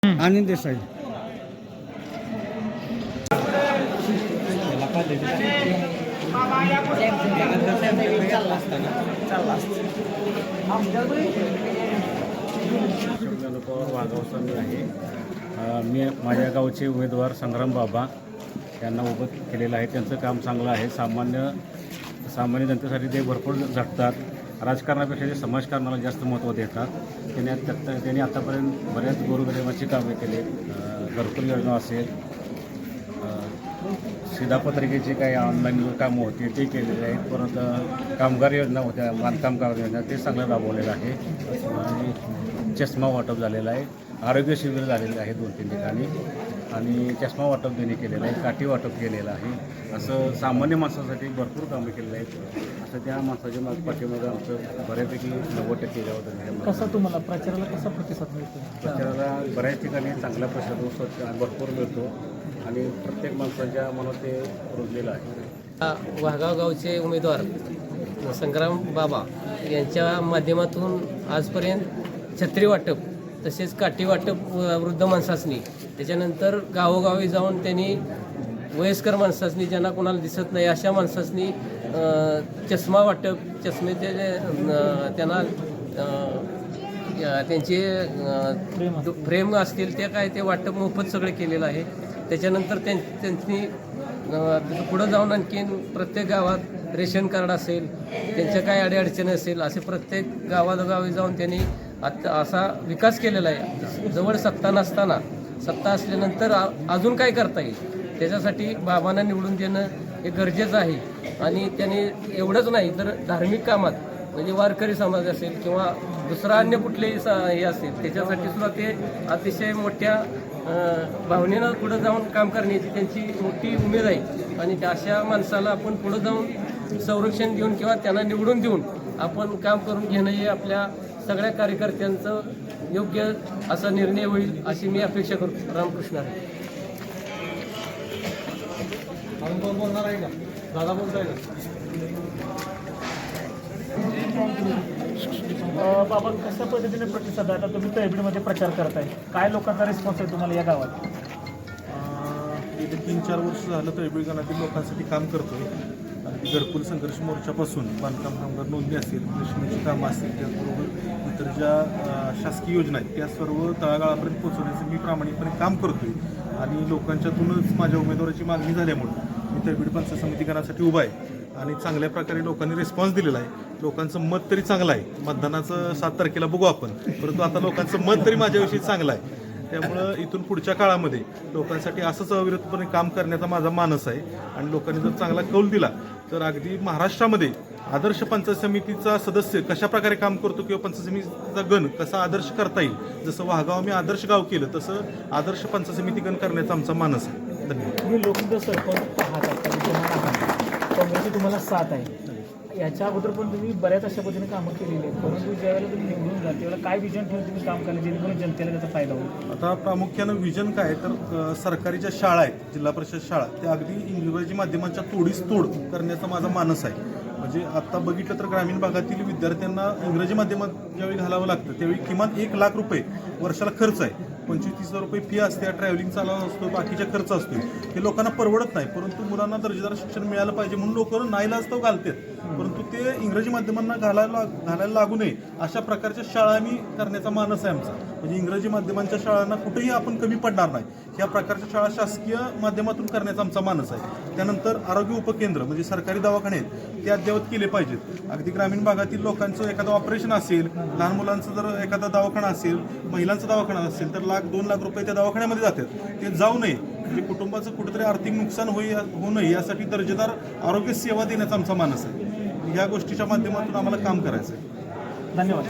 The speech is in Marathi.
आनंद देसाई. वाघावसा आहे. मी माझ्या गावचे उमेदवार संग्राम बाबा यांना उभं केलेलं आहे. त्यांचं काम चांगलं आहे. सामान्य जनतेसाठी ते भरपूर झटतात. राजकारणापेक्षा ते समाजकारणाला जास्त महत्त्व देतात. त्यांनी आतापर्यंत बऱ्याच गोरगरिबाची कामे केली. घरकुल योजना असेल, शिधापत्रिकेची काही ऑनलाईन कामं होती ते केलेले आहेत. परत कामगार योजना होत्या, बांधकाम कामगार योजना ते चांगलं राबवलेलं आहे. आणि चष्मा वाटप झालेला आहे. आरोग्य शिबिर झालेले आहे 2-3 ठिकाणी. आणि चष्मा वाटप त्यांनी केलेलं आहे. काठी वाटप केलेलं आहे. असं सामान्य माणसासाठी भरपूर कामं केलेली आहेत. असं त्या माणसाच्या पाठीमागं आमचं बऱ्यापैकी 90% जबाबदारी. कसं तुम्हाला प्रचाराला कसा प्रतिसाद मिळतो? प्रचाराला बऱ्याच ठिकाणी चांगला प्रतिसाद भरपूर मिळतो आणि प्रत्येक माणसाच्या मनात ते रुजलेलं आहे. वाघाव गावचे उमेदवार संग्राम बाबा यांच्या माध्यमातून आजपर्यंत छत्री वाटप तसेच काठी वाटप वृद्ध माणसासनी, त्याच्यानंतर गावोगावी जाऊन त्यांनी वयस्कर माणसासनी, ज्यांना कोणाला दिसत नाही अशा माणसासनी चष्मा वाटप, चष्मेचे त्यांना त्यांचे फ्रेम असतील ते काय ते वाटप मोफत सगळे केलेलं आहे. त्याच्यानंतर त्यांनी पुढं जाऊन आणखीन प्रत्येक गावात रेशन कार्ड असेल, त्यांच्या काय अडीअडचणी असेल, असे प्रत्येक गावागावी जाऊन त्यांनी असा विकास केलेला आहे. जवळ सत्ता नसताना सत्ता असल्यानंतर अजून काय करता येईल त्याच्यासाठी बाबांना निवडून देणं हे गरजेचं आहे. आणि त्यांनी एवढंच नाही तर धार्मिक कामात म्हणजे वारकरी समाज असेल किंवा दुसरा अन्य कुठलेही हे असेल त्याच्यासाठी सुद्धा ते अतिशय मोठ्या भावनेनं पुढं जाऊन काम करण्याची त्यांची मोठी उमेद आहे. आणि अशा माणसाला आपण पुढं जाऊन संरक्षण देऊन किंवा त्यांना निवडून देऊन आपण काम करून घेणं हे आपल्या सगळ्या कार्यकर्त्यांचं योग्य असा निर्णय होईल अशी मी अपेक्षा करतो. रामकृष्ण आहे. बोलणार आहे का? दादा बोलताय का? बाबा कशा पद्धतीने प्रतिसाद आहे? आता तुम्ही तळबीडमध्ये प्रचार करताय, काय लोकांचा रिस्पॉन्स आहे तुम्हाला या गावात? गेले 3-4 वर्ष झालं तळबीड गावातील लोकांसाठी काम करतोय. आणि घरकुल संघर्ष मोर्चापासून बांधकाम कामगार नोंदणी असेल, रेशनिंगची कामं असतील, त्याचबरोबर इतर ज्या शासकीय योजना आहेत त्या सर्व तळागाळापर्यंत पोहोचवण्याचं मी प्रामाणिकपणे काम करतोय. आणि लोकांच्यातूनच माझ्या उमेदवाराची मागणी झाल्यामुळे मी तळबीड पंचायत समिती करण्यासाठी उभा आहे. आणि चांगल्या प्रकारे लोकांनी रिस्पॉन्स दिलेला आहे. लोकांचं मत तरी चांगलं आहे. मतदानाचं 7 तारखेला बघू आपण, परंतु आता लोकांचं मत तरी माझ्याविषयी चांगलं आहे. त्यामुळं इथून पुढच्या काळामध्ये लोकांसाठी असंच अविरतपणे काम करण्याचा माझा मानस आहे. आणि लोकांनी जर चांगला कौल दिला तर अगदी महाराष्ट्रामध्ये आदर्श पंचायत समितीचा सदस्य कशा प्रकारे काम करतो किंवा पंचायत समितीचा गण कसा आदर्श करता येईल, जसं वाघाव मी आदर्श गाव केलं तसं आदर्श पंचायत समिती गण करण्याचा आमचा मानस आहे. धन्यवाद. तुम्ही लोकसभा सरपंच आहात, काँग्रेसची तुम्हाला साथ आहे. याच्या अगोदर पण तुम्ही बऱ्याच अशा पद्धतीने कामं केलेली आहेत, परंतु ज्यावेळेला तुम्ही निवडून जाल त्यावेळेला काय विजन ठेवून तुम्ही काम केलं जेणेकरून जनतेला त्याचा फायदा होईल? आता प्रामुख्यानं विजन काय तर सरकारी ज्या शाळा आहेत, जिल्हा परिषद शाळा, त्या अगदी इंग्रजी माध्यमांच्या तोडीस तोड करण्याचा माझा मानस आहे. म्हणजे आता बघितलं तर ग्रामीण भागातील विद्यार्थ्यांना इंग्रजी माध्यमात ज्यावेळी घालावं लागतं त्यावेळी किमान 1 लाख रुपये वर्षाला खर्च आहे. 25-30 हजार रुपये फी असते, ट्रॅव्हलिंग चालवणं असतो, बाकीचा खर्च असतो. हे लोकांना परवडत नाही. परंतु मुलांना दर्जेदार शिक्षण मिळालं पाहिजे म्हणून लोक नाईलाजास्तव घालतात. परंतु ते इंग्रजी माध्यमांना घालायला लागू नये अशा प्रकारच्या शाळा मी करण्याचा मानस आहे आमचा. म्हणजे इंग्रजी माध्यमांच्या शाळांना कुठेही आपण कमी पडणार नाही ह्या प्रकारच्या शाळा शासकीय माध्यमातून करण्याचा आमचा मानस आहे. त्यानंतर आरोग्य उपकेंद्र म्हणजे सरकारी दवाखाने आहेत ते अद्ययावत केले पाहिजेत. अगदी ग्रामीण भागातील लोकांचं एखादं ऑपरेशन असेल, लहान मुलांचं जर एखादा दवाखाना असेल, महिलांचा दवाखाना असेल तर 1-2 लाख रुपये त्या दवाखान्यामध्ये जातात. ते जाऊ नये म्हणजे कुटुंबाचं कुठेतरी आर्थिक नुकसान होऊ नये यासाठी दर्जेदार आरोग्य सेवा देण्याचा आमचा मानस आहे. या गोष्टीच्या माध्यमातून आम्हाला काम करायचं आहे. धन्यवाद.